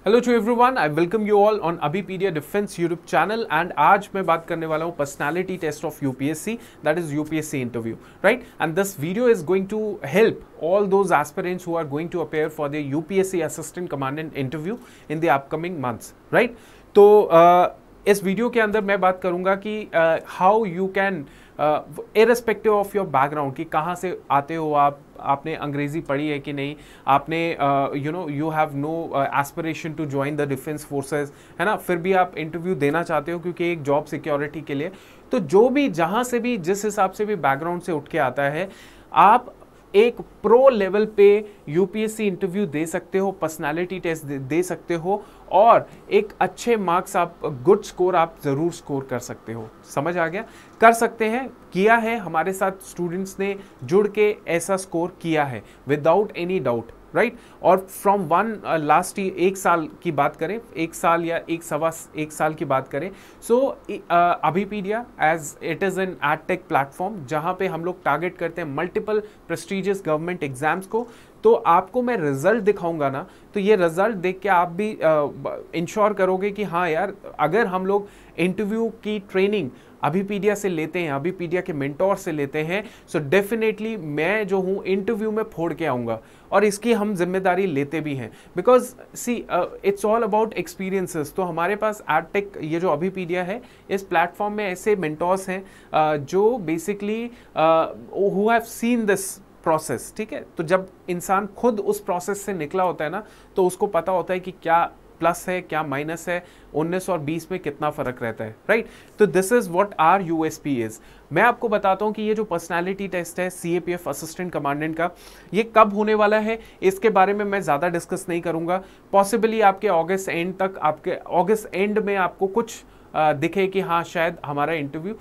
Hello to everyone, I welcome you all on Abhipedia defence YouTube channel. And आज मैं बात करने वाला हूँ personality test of UPSC, that is UPSC interview, right. And this video is going to help all those aspirants who are going to appear for the UPSC assistant commandant interview in the upcoming months, right? तो इस video के अंदर मैं बात करूंगा कि how you can irrespective of your background, कि कहाँ से आते हो आप, आपने अंग्रेजी पढ़ी है कि नहीं, आपने you have no aspiration to join the defence forces, है ना, फिर भी आप इंटरव्यू देना चाहते हो क्योंकि एक जॉब सिक्योरिटी के लिए। तो जो भी जहाँ से भी जिस हिसाब से भी बैकग्राउंड से उठ के आता है, आप एक प्रो लेवल पे यूपीएससी इंटरव्यू दे सकते हो, पर्सनालिटी टेस्ट दे सकते हो और एक अच्छे मार्क्स, आप गुड स्कोर आप जरूर स्कोर कर सकते हो। समझ आ गया? कर सकते हैं, किया है, हमारे साथ स्टूडेंट्स ने जुड़ के ऐसा स्कोर किया है विदाउट एनी डाउट, राइट। और फ्रॉम वन लास्ट एक साल की बात करें, एक साल या एक साल की बात करें, so Abhipedia as it is an edtech platform जहाँ पे हम लोग टारगेट करते हैं मल्टीपल प्रेस्टिजियस गवर्नमेंट एग्जाम्स को। तो आपको मैं रिजल्ट दिखाऊंगा ना, तो ये रिजल्ट देख के आप भी इंश्योर करोगे कि हाँ यार, अगर हम लोग इंटरव्यू की ट्रेनिंग अभीपीडिया से लेते हैं, अभीपीडिया के मेंटोर से लेते हैं, सो डेफिनेटली मैं जो हूँ इंटरव्यू में फोड़ के आऊँगा और इसकी हम जिम्मेदारी लेते भी हैं। Because see it's all about experiences. तो हमारे पास एडटेक, ये जो अभीपीडिया है, इस प्लेटफॉर्म में ऐसे मेंटोर्स हैं जो basically who have seen this process, ठीक है। तो जब इंसान खुद उस प्रोसेस से निकला होता है ना, तो उसको पता होता है कि क्या प्लस है, क्या माइनस है, 19 और 20 में कितना फर्क रहता है, राइट। तो this is what our USP is. मैं आपको बताता हूं कि ये जो पर्सनालिटी टेस्ट है सीएपीएफ असिस्टेंट कमांडेंट का, ये कब होने वाला है, इसके बारे में मैं ज़्यादा डिस्कस नहीं करूंगा। पॉसिबली आपके अगस्त एंड तक, आपके अगस्त एंड में आपको कुछ दिखे कि हाँ शायद हमारा इंटरव्यू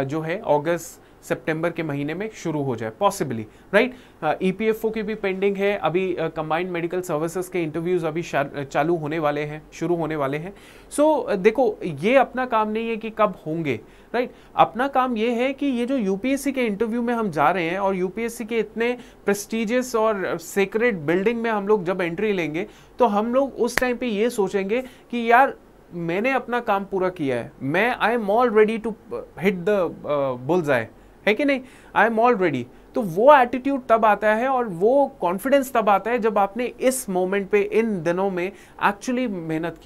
जो है अगस्त सितंबर के महीने में शुरू हो जाए, पॉसिबली, राइट। ईपीएफओ की भी पेंडिंग है, अभी कंबाइंड मेडिकल सर्विसेज के इंटरव्यूज अभी चालू होने वाले हैं, शुरू होने वाले हैं। सो देखो, ये अपना काम नहीं है कि कब होंगे, राइट। अपना काम ये है कि ये जो यूपीएससी के इंटरव्यू में हम जा रहे हैं और यूपीएससी के इतने प्रेस्टिजियस और सेक्रेड बिल्डिंग में हम लोग जब एंट्री लेंगे, तो हम लोग उस टाइम पे ये सोचेंगे कि यार मैंने अपना काम पूरा किया है, मैं I am all ready to hit the bull's eye, है कि नहीं, आई एम ऑल रेडी। तो वो एटीट्यूड तब आता है और वो कॉन्फिडेंस तब आता है जब आपने इस मोमेंट पे, इन दिनों में एक्चुअली मेहनत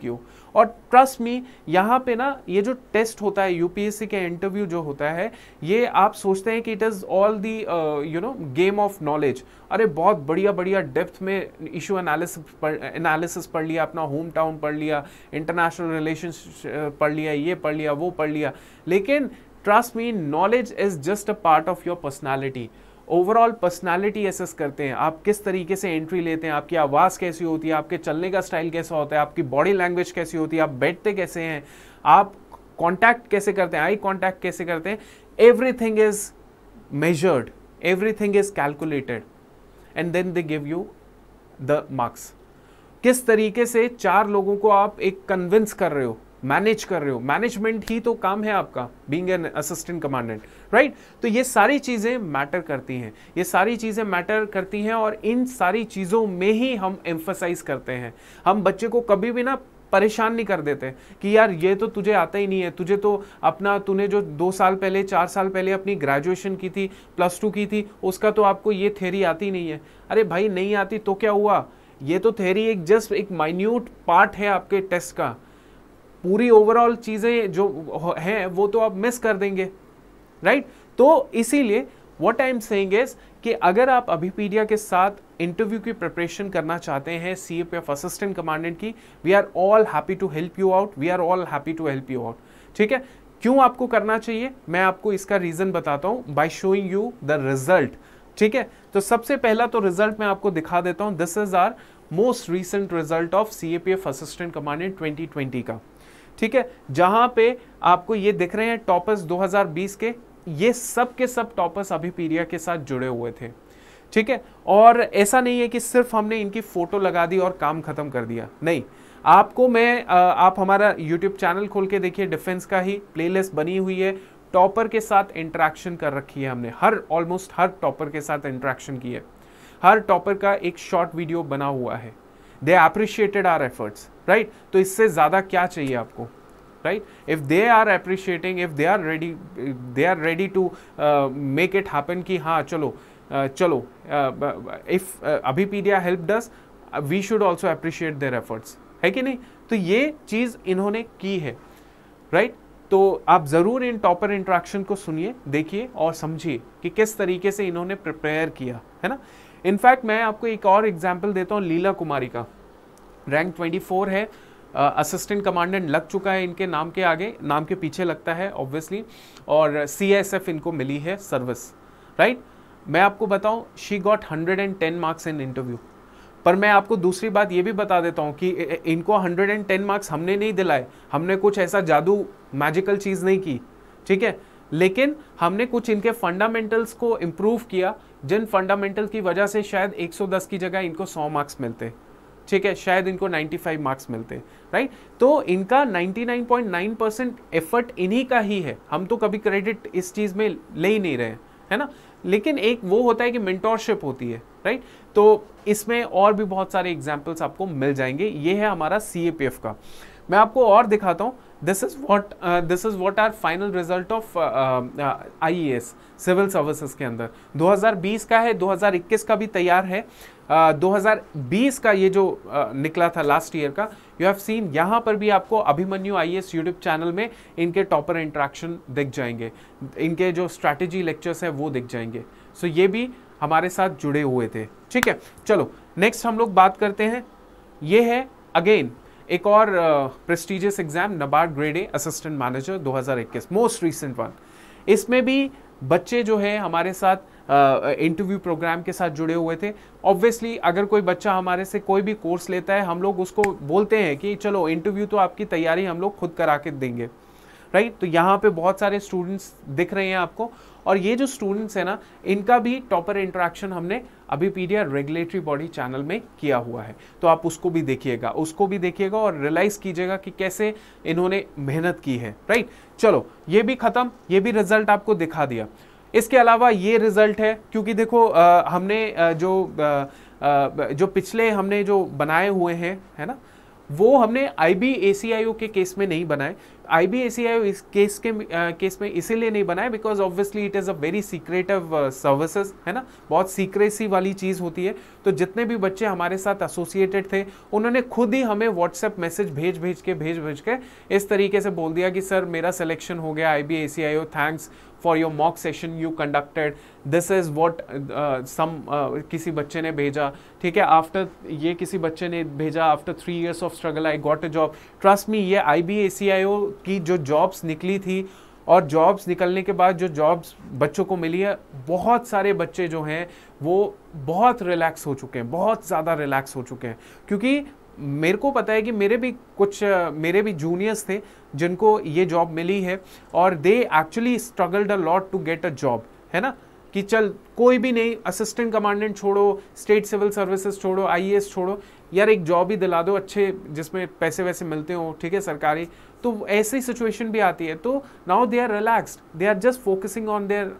की हो। और ट्रस्ट मी, यहाँ पे ना ये जो टेस्ट होता है, यूपीएससी के इंटरव्यू जो होता है, ये आप सोचते हैं कि it is all the game of knowledge. अरे बहुत बढ़िया डेप्थ में इशू एनालिसिस पढ़ लिया, अपना होम टाउन पढ़ लिया, इंटरनेशनल रिलेशंस पढ़ लिया, ये पढ़ लिया, वो पढ़ लिया, लेकिन trust me, knowledge is just a part of your personality. Overall personality assess करते हैं, आप किस तरीके से एंट्री लेते हैं, आपकी आवाज़ कैसी होती है, आपके चलने का स्टाइल कैसा होता है, आपकी बॉडी लैंग्वेज कैसी होती है, आप बैठते कैसे हैं, आप कॉन्टैक्ट कैसे करते हैं, आई कॉन्टैक्ट कैसे करते हैं, everything is measured, everything is calculated and then they give you the marks. किस तरीके से 4 लोगों को आप एक कन्विंस कर रहे हो, मैनेज कर रहे हो, मैनेजमेंट ही तो काम है आपका, being an assistant commandant, right. तो ये सारी चीज़ें मैटर करती हैं, और इन सारी चीज़ों में ही हम एम्फसाइज करते हैं। हम बच्चे को कभी भी ना परेशान नहीं कर देते कि यार ये तो तुझे आता ही नहीं है, तुझे तो तूने जो 2 साल पहले, 4 साल पहले अपनी ग्रेजुएशन की थी, +2 की थी, उसका तो आपको ये थ्योरी आती नहीं है। अरे भाई, नहीं आती तो क्या हुआ, ये तो थ्योरी एक जस्ट एक माइन्यूट पार्ट है आपके टेस्ट का। पूरी ओवरऑल चीज़ें जो हैं वो तो आप मिस कर देंगे, राइट। तो इसीलिए what I am saying is कि अगर आप अभीपीडिया के साथ इंटरव्यू की प्रिपरेशन करना चाहते हैं सीएपीएफ असिस्टेंट कमांडेंट की, we are all happy to help you out, ठीक है। क्यों आपको करना चाहिए, मैं आपको इसका रीज़न बताता हूँ by showing you the result, ठीक है। तो सबसे पहला तो रिजल्ट मैं आपको दिखा देता हूँ। This is our most recent result of CAPF assistant commandant 2020 का, ठीक है। जहां पे आपको ये दिख रहे हैं टॉपर्स 2020 के, ये सब के सब टॉपर्स अभीपीडिया के साथ जुड़े हुए थे, ठीक है। और ऐसा नहीं है कि सिर्फ हमने इनकी फोटो लगा दी और काम खत्म कर दिया, नहीं। आपको मैं आप हमारा यूट्यूब चैनल खोल के देखिए, डिफेंस का ही प्लेलिस्ट बनी हुई है, टॉपर के साथ इंटरेक्शन कर रखी है हमने, ऑलमोस्ट हर टॉपर के साथ इंटरेक्शन की है, हर टॉपर का एक शॉर्ट वीडियो बना हुआ है। They appreciated our efforts, right? तो इससे ज़्यादा क्या चाहिए आपको, right? If they are appreciating, if they are ready to make it happen कि हाँ चलो चलो, if Abhipedia helped us, we should also appreciate their efforts, है कि नहीं? तो ये चीज़ इन्होंने की है, राइट? तो आप ज़रूर इन टॉपर इंट्रैक्शन को सुनिए, देखिए और समझिए कि किस तरीके से इन्होंने प्रिपेयर किया है ना। इनफैक्ट मैं आपको एक और एग्जाम्पल देता हूँ लीला कुमारी का। रैंक 24 है, असिस्टेंट कमांडेंट लग चुका है इनके नाम के आगे, नाम के पीछे लगता है ऑब्वियसली, और CSF इनको मिली है सर्विस, राइट? मैं आपको बताऊं, she got 110 marks in interview. पर मैं आपको दूसरी बात ये भी बता देता हूं कि इनको 110 मार्क्स हमने नहीं दिलाए, हमने कुछ ऐसा जादू मैजिकल चीज़ नहीं की, ठीक है? लेकिन हमने कुछ इनके फंडामेंटल्स को इम्प्रूव किया, जिन फंडामेंटल की वजह से शायद 110 की जगह इनको 100 मार्क्स मिलते, ठीक है? शायद इनको 95 मार्क्स मिलते, राइट? तो इनका 99.9% एफर्ट इन्हीं का ही है, हम तो कभी क्रेडिट इस चीज़ में ले ही नहीं रहे, है ना? लेकिन एक वो होता है कि मेंटोरशिप होती है, राइट? तो इसमें और भी बहुत सारे एग्जाम्पल्स आपको मिल जाएंगे। ये है हमारा CAPF का। मैं आपको और दिखाता हूँ। This is what our final result of IAS civil services के अंदर 2020 का है, 2021 का भी तैयार है। 2020 का ये जो निकला था लास्ट ईयर का, यू हैव सीन, यहाँ पर भी आपको अभिमन्यु IAS यूट्यूब चैनल में इनके टॉपर इंट्रैक्शन दिख जाएंगे, इनके जो स्ट्रैटेजी लेक्चर्स है वो दिख जाएंगे। सो ये भी हमारे साथ जुड़े हुए थे, ठीक है? चलो नेक्स्ट हम लोग बात करते हैं। ये है अगेन एक और prestigious exam, NABARD grade A assistant manager 2021, most recent one. इसमें भी बच्चे जो है हमारे साथ इंटरव्यू प्रोग्राम के साथ जुड़े हुए थे। ऑब्वियसली अगर कोई बच्चा हमारे से कोई भी कोर्स लेता है, हम लोग उसको बोलते हैं कि चलो इंटरव्यू तो आपकी तैयारी हम लोग खुद करा के देंगे, राइट? तो यहाँ पे बहुत सारे स्टूडेंट्स दिख रहे हैं आपको, और ये जो स्टूडेंट्स है ना, इनका भी टॉपर इंटरेक्शन हमने अभिपीडिया रेगुलेटरी बॉडी चैनल में किया हुआ है। तो आप उसको भी देखिएगा, और रियलाइज कीजिएगा कि कैसे इन्होंने मेहनत की है, राइट? चलो ये भी खत्म, ये भी रिजल्ट आपको दिखा दिया। इसके अलावा ये रिजल्ट है, क्योंकि देखो हमने जो पिछले हमने जो बनाए हुए हैं, है ना, वो हमने IBACIO के केस में नहीं बनाए। IBACIO इस केस में इसीलिए नहीं बनाए because obviously it is a very secretive services, है ना, बहुत सीक्रेसी वाली चीज़ होती है। तो जितने भी बच्चे हमारे साथ एसोसिएटेड थे, उन्होंने खुद ही हमें व्हाट्सएप मैसेज भेज के इस तरीके से बोल दिया कि सर मेरा सिलेक्शन हो गया IBACIO, thanks for your mock session you conducted, this is what किसी बच्चे ने भेजा, ठीक है? आफ्टर ये किसी बच्चे ने भेजा, after 3 years of struggle I got a job. Trust me, ये IBACIO की जो जॉब्स निकली थी और जॉब्स निकलने के बाद जो जॉब्स बच्चों को मिली है, बहुत सारे बच्चे जो हैं वो बहुत रिलैक्स हो चुके हैं, बहुत ज़्यादा रिलैक्स हो चुके हैं। क्योंकि मेरे को पता है कि मेरे भी जूनियर्स थे जिनको ये जॉब मिली है, और they actually struggled a lot to get a job, है ना, कि चल कोई भी नहीं, असिस्टेंट कमांडेंट छोड़ो, स्टेट सिविल सर्विसेज छोड़ो, IAS छोड़ो, यार एक जॉब ही दिला दो अच्छे जिसमें पैसे वैसे मिलते हो, ठीक है, सरकारी। तो ऐसी सिचुएशन भी आती है। तो now they are relaxed, they are just focusing on their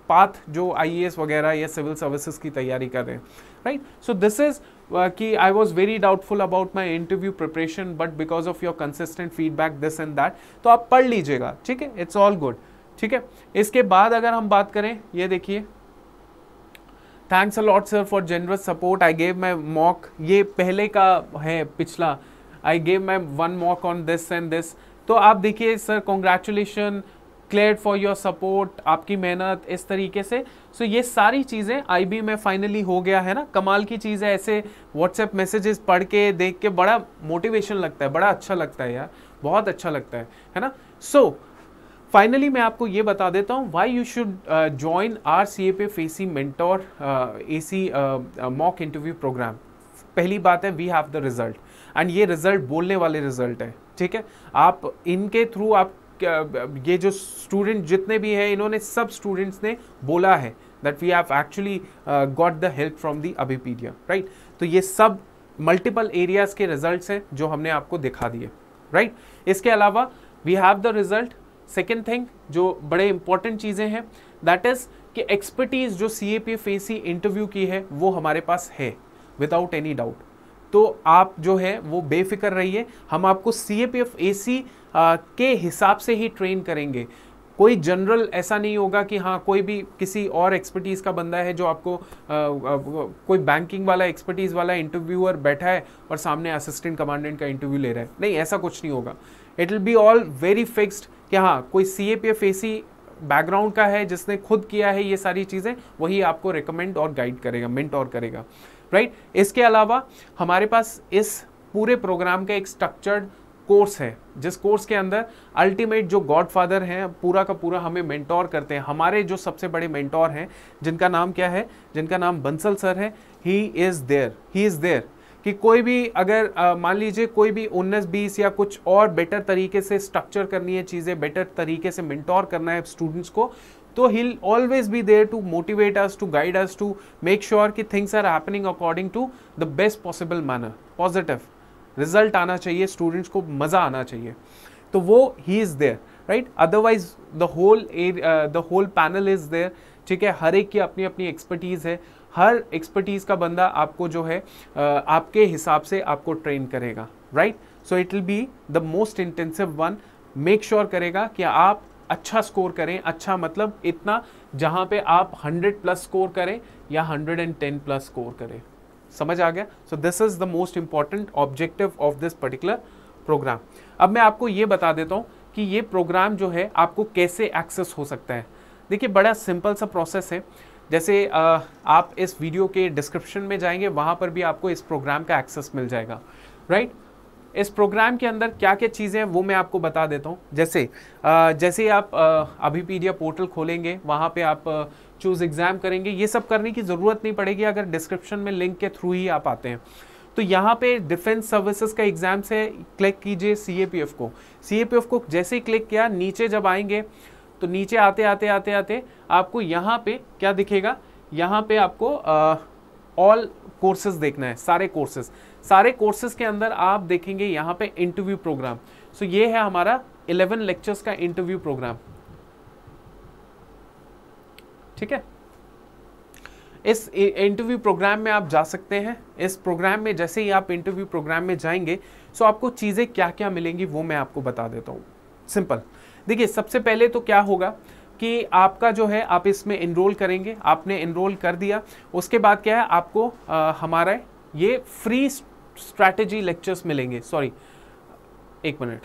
path, जो IAS वगैरह या सिविल सर्विसेज की तैयारी कर रहे हैं, राइट? सो दिस इज कि I was very doubtful about my interview preparation, but because of your consistent feedback this and that, तो आप पढ़ लीजिएगा, ठीक है, इट्स ऑल गुड, ठीक है? इसके बाद अगर हम बात करें, ये देखिए, thanks a lot sir for generous support, I gave my mock, ये पहले का है पिछला, I gave my 1 mock on this and this. तो आप देखिए sir, congratulation, clear for your support, आपकी मेहनत, इस तरीके से। सो ये सारी चीज़ें IB में फाइनली हो गया है ना। कमाल की चीज़ है, ऐसे व्हाट्सएप मैसेजेस पढ़ के देख के बड़ा मोटिवेशन लगता है, बड़ा अच्छा लगता है यार, बहुत अच्छा लगता है ना। सो फाइनली मैं आपको ये बता देता हूँ why you should join our CAPF AC mentor AC mock interview programme. पहली बात है, we have the result, and ये रिजल्ट बोलने वाले रिजल्ट है, ठीक है? आप इनके थ्रू आप ये जो स्टूडेंट जितने भी हैं, इन्होंने सब स्टूडेंट्स ने बोला है that we have actually got the help from the Abhipedia, right? तो ये सब मल्टीपल एरियाज के रिजल्ट्स हैं जो हमने आपको दिखा दिए, राइट? इसके अलावा we have the result. Second thing जो बड़े इंपॉर्टेंट चीज़ें हैं, दैट इज कि एक्सपर्टीज जो CAPF AC इंटरव्यू की है वो हमारे पास है विदाउट एनी डाउट, तो आप जो है वो बेफिक्र रहिए, हम आपको CAPF AC के हिसाब से ही ट्रेन करेंगे। कोई जनरल ऐसा नहीं होगा कि हाँ कोई भी किसी और एक्सपर्टीज़ का बंदा है जो आपको कोई बैंकिंग वाला एक्सपर्टीज़ वाला इंटरव्यूअर बैठा है और सामने असिस्टेंट कमांडेंट का इंटरव्यू ले रहा है, नहीं, ऐसा कुछ नहीं होगा। It will be all very fixed कि हाँ कोई CAPF AC बैकग्राउंड का है जिसने खुद किया है ये सारी चीज़ें, वही आपको रिकमेंड और गाइड करेगा, मेंटोर करेगा, राइट। इसके अलावा हमारे पास इस पूरे प्रोग्राम का एक स्ट्रक्चर्ड कोर्स है, जिस कोर्स के अंदर अल्टीमेट जो गॉडफादर हैं पूरा का पूरा हमें मेंटोर करते हैं। हमारे जो सबसे बड़े मेंटोर हैं जिनका नाम क्या है, जिनका नाम बंसल सर है, ही इज़ देयर कि कोई भी अगर मान लीजिए कोई भी 19-20 या कुछ और बेटर तरीके से स्ट्रक्चर करनी है चीज़ें, बेटर तरीके से मेंटोर करना है स्टूडेंट्स को, तो he'll always be there to motivate us, to guide us, to make sure कि things are happening according to the best possible manner, positive result आना चाहिए, स्टूडेंट्स को मज़ा आना चाहिए, तो वो ही is there, right. Otherwise the whole panel is there, ठीक है। हर एक की अपनी अपनी एक्सपर्टीज़ है, हर एक्सपर्टीज़ का बंदा आपको जो है आपके हिसाब से आपको ट्रेन करेगा, right. So it will be the most intensive one, make sure करेगा कि आप अच्छा स्कोर करें, अच्छा मतलब इतना जहाँ पे आप 100+ स्कोर करें या 110+ स्कोर करें, समझ आ गया। So this is the most important objective of this particular programme. अब मैं आपको ये बता देता हूँ कि ये प्रोग्राम जो है आपको कैसे एक्सेस हो सकता है। देखिए बड़ा सिंपल सा प्रोसेस है, जैसे आप इस वीडियो के डिस्क्रिप्शन में जाएंगे, वहाँ पर भी आपको इस प्रोग्राम का एक्सेस मिल जाएगा, राइट। इस प्रोग्राम के अंदर क्या क्या चीज़ें हैं वो मैं आपको बता देता हूँ। जैसे आप अभिपीडिया पोर्टल खोलेंगे, वहाँ पे आप चूज़ एग्ज़ाम करेंगे, ये सब करने की ज़रूरत नहीं पड़ेगी अगर डिस्क्रिप्शन में लिंक के थ्रू ही आप आते हैं। तो यहाँ पे डिफेंस सर्विसेज का एग्ज़ाम से क्लिक कीजिए CAPF को जैसे ही क्लिक किया, नीचे जब आएंगे तो नीचे आते आते आपको यहाँ पे क्या दिखेगा, यहाँ पे आपको ऑल कोर्सेज देखना है, सारे कोर्सेज के अंदर आप देखेंगे यहाँ पे इंटरव्यू प्रोग्राम। सो ये है हमारा 11 लेक्चर्स का इंटरव्यू प्रोग्राम, ठीक है। इस इंटरव्यू प्रोग्राम में आप जा सकते हैं। इस प्रोग्राम में जैसे ही आप इंटरव्यू प्रोग्राम में जाएंगे, सो आपको चीज़ें क्या क्या मिलेंगी वो मैं आपको बता देता हूँ। सिंपल, देखिए सबसे पहले तो क्या होगा कि आपका जो है आप इसमें इनरोल करेंगे, आपने इनरोल कर दिया, उसके बाद क्या है आपको हमारा ये फ्री स्ट्रैटेजी लेक्चर्स मिलेंगे। सॉरी, एक minute,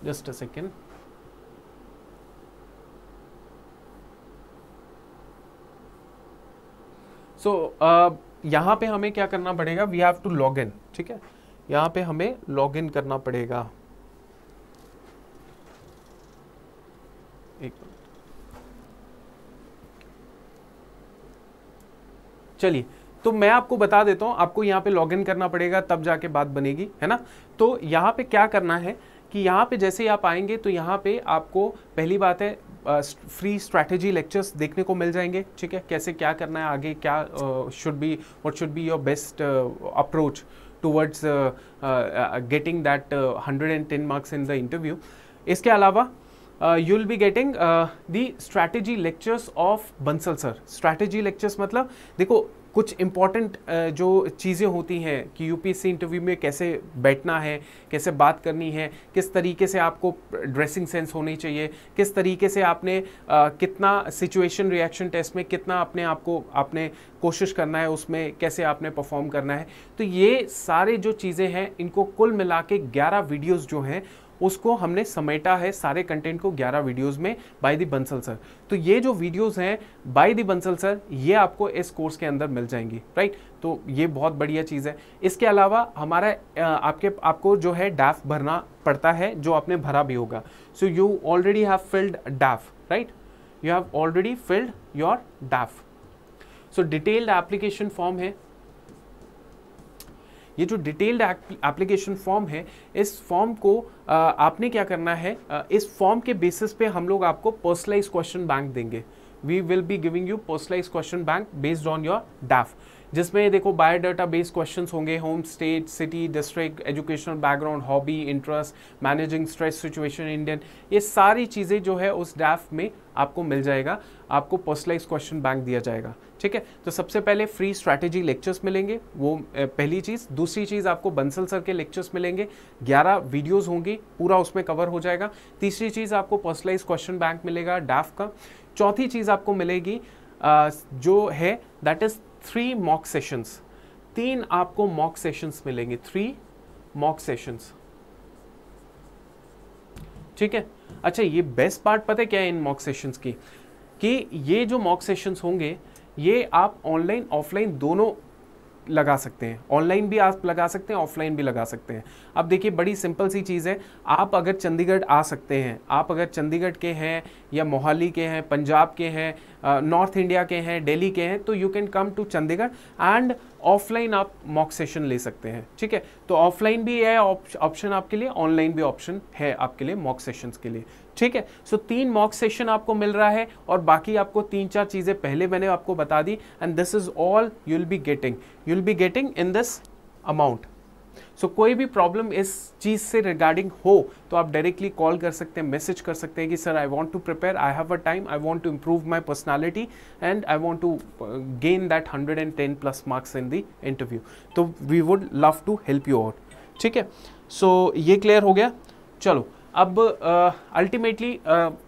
just a second. So यहाँ पे हमें क्या करना पड़ेगा, we have to log in, ठीक है। यहाँ पे हमें लॉग इन करना पड़ेगा, एक मिनट, चलिए तो मैं आपको बता देता हूँ, आपको यहाँ पे लॉग इन करना पड़ेगा तब जाके बात बनेगी, है ना। तो यहाँ पे क्या करना है कि यहाँ पे जैसे ही आप आएंगे तो यहाँ पे आपको पहली बात है फ्री स्ट्रैटेजी लेक्चर्स देखने को मिल जाएंगे, ठीक है। कैसे क्या करना है आगे, क्या what should be your best approach towards getting that 110 marks in the interview. इसके अलावा you will be getting the strategy lectures of Bansal sir. Strategy lectures मतलब देखो कुछ इंपॉर्टेंट जो चीज़ें होती हैं कि यूपीएससी इंटरव्यू में कैसे बैठना है, कैसे बात करनी है, किस तरीके से आपको ड्रेसिंग सेंस होनी चाहिए, किस तरीके से आपने कितना सिचुएशन रिएक्शन टेस्ट में कितना अपने आप को आपने कोशिश करना है, उसमें कैसे आपने परफॉर्म करना है। तो ये सारे जो चीज़ें हैं इनको कुल मिला के 11 वीडियोज़ जो हैं उसको हमने समेटा है, सारे कंटेंट को 11 वीडियोस में बाय दी बंसल सर। तो ये जो वीडियोस हैं बाय दी बंसल सर ये आपको इस कोर्स के अंदर मिल जाएंगी, राइट। तो ये बहुत बढ़िया चीज़ है। इसके अलावा हमारा आपको जो है डैफ भरना पड़ता है, जो आपने भरा भी होगा। So you already have filled डैफ, right, you have already field your डैफ। So detailed application form है, ये जो डिटेल्ड एप्लीकेशन फॉर्म है, इस फॉर्म को आपने क्या करना है, इस फॉर्म के बेसिस पे हम लोग आपको पर्सनलाइज क्वेश्चन बैंक देंगे। We will be giving you personalize question bank based on your DAF. जिसमें देखो बायोडाटा बेस्ड क्वेश्चंस होंगे, home state, city, district, educational background, hobby, interest, managing stress situation Indian, ये सारी चीज़ें जो है उस ड्राफ्ट में आपको मिल जाएगा, आपको पर्सनलाइज क्वेश्चन बैंक दिया जाएगा। ठीक है, तो सबसे पहले फ्री स्ट्रैटेजी लेक्चर्स मिलेंगे, वो पहली चीज़। दूसरी चीज़ आपको बंसल सर के लेक्चर्स मिलेंगे, 11 वीडियोस होंगी, पूरा उसमें कवर हो जाएगा। तीसरी चीज़ आपको पर्सनलाइज क्वेश्चन बैंक मिलेगा डाफ का। चौथी चीज़ आपको मिलेगी जो है दैट इज 3 मॉक सेशंस, 3 आपको मॉक सेशंस मिलेंगे, 3 मॉक सेशंस। ठीक है, अच्छा ये बेस्ट पार्ट पता है क्या है इन मॉक सेशंस की, कि ये जो मॉक सेशंस होंगे ये आप ऑनलाइन ऑफलाइन दोनों लगा सकते हैं। ऑनलाइन भी आप लगा सकते हैं, ऑफलाइन भी लगा सकते हैं। अब देखिए बड़ी सिंपल सी चीज़ है, आप अगर चंडीगढ़ आ सकते हैं, आप अगर चंडीगढ़ के हैं या मोहाली के हैं, पंजाब के हैं, नॉर्थ इंडिया के हैं, दिल्ली के हैं, तो you can come to Chandigarh and offline आप मॉक सेशन ले सकते हैं। ठीक है, तो ऑफलाइन भी है ऑप्शन आपके लिए, ऑनलाइन भी ऑप्शन है आपके लिए मॉक सेशंस के लिए। ठीक है, सो 3 मॉक सेशन आपको मिल रहा है और बाकी आपको 3-4 चीज़ें पहले मैंने आपको बता दी, and this is all you will be getting in this amount. So कोई भी प्रॉब्लम इस चीज़ से रिगार्डिंग हो तो आप डायरेक्टली कॉल कर सकते हैं, मैसेज कर सकते हैं कि sir I want to prepare, I have a time, I want to improve my personality and I want to gain that 110+ marks in the interview, तो we would love to help you out. ठीक है, सो ये clear हो गया। चलो अब ultimately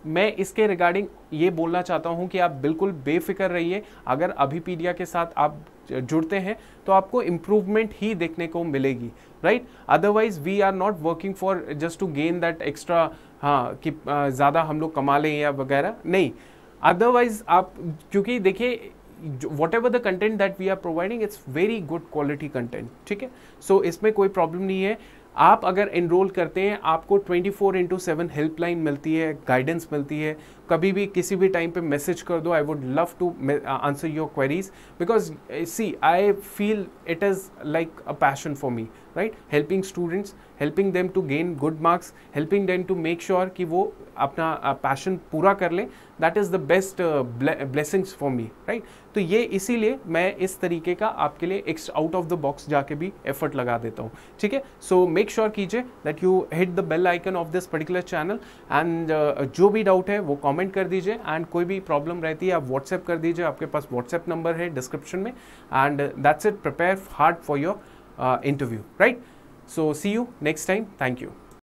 मैं इसके रिगार्डिंग ये बोलना चाहता हूँ कि आप बिल्कुल बेफिक्र रहिए, अगर अभिपीडिया के साथ आप जुड़ते हैं तो आपको इम्प्रूवमेंट ही देखने को मिलेगी, right. Otherwise we are not working for just to gain that extra, हाँ कि ज़्यादा हम लोग कमा लें या वगैरह, नहीं। अदरवाइज आप, क्योंकि देखिए whatever the content that we are providing, it's very good quality content। ठीक है, सो इसमें कोई प्रॉब्लम नहीं है। आप अगर एनरोल करते हैं आपको 24/7 हेल्पलाइन मिलती है, गाइडेंस मिलती है, कभी भी किसी भी टाइम पे मैसेज कर दो, I would love to answer your queries, because see I feel it is like a passion for me, right. Helping students, helping them to gain good marks, helping them to make sure कि वो अपना passion पूरा कर लें, that is the best blessings for me, right. तो ये इसीलिए मैं इस तरीके का आपके लिए extra out of the box जाके भी एफर्ट लगा देता हूँ। ठीक है, सो मेक श्योर कीजिए that you hit the bell icon of this particular channel, and जो भी डाउट है वो कमेंट कर दीजिए, एंड कोई भी प्रॉब्लम रहती है आप व्हाट्सएप कर दीजिए, आपके पास व्हाट्सएप नंबर है डिस्क्रिप्शन में, and that's it. Prepare hard for your interview, right? So see you next time. Thank you.